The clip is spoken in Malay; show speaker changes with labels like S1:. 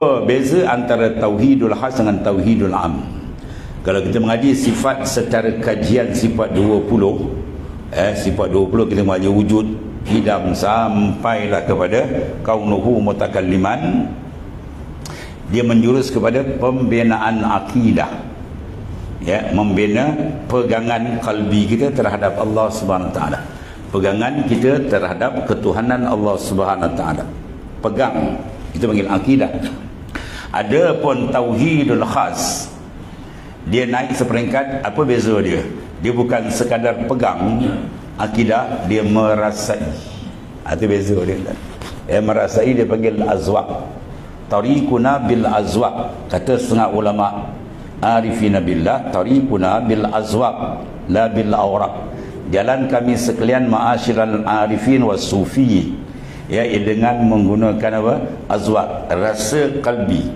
S1: Beza antara tauhidul khas dengan tauhidul am. Kalau kita mengaji sifat secara kajian sifat 20, sifat 20 kita mengaji wujud, hidam sampailah kepada kaunuhu mutakalliman. Dia menjurus kepada pembinaan akidah, membina pegangan kalbi kita terhadap Allah Subhanahu Wa Taala, pegangan kita terhadap ketuhanan Allah Subhanahu Wa Taala. Pegang, kita panggil akidah. Ada pun tauhidul khas, dia naik seperingkat. Apa beza dia? Dia bukan sekadar pegang akidah, dia merasai. Itu beza dia. Merasai dia panggil azwaq. Tariquna bil azwaq, kata setengah ulama arifina billah, tariquna bil azwaq la bil awraq. Jalan kami sekalian ma'asyiral arifin was sufi, dengan menggunakan apa? Azwaq, rasa kalbi.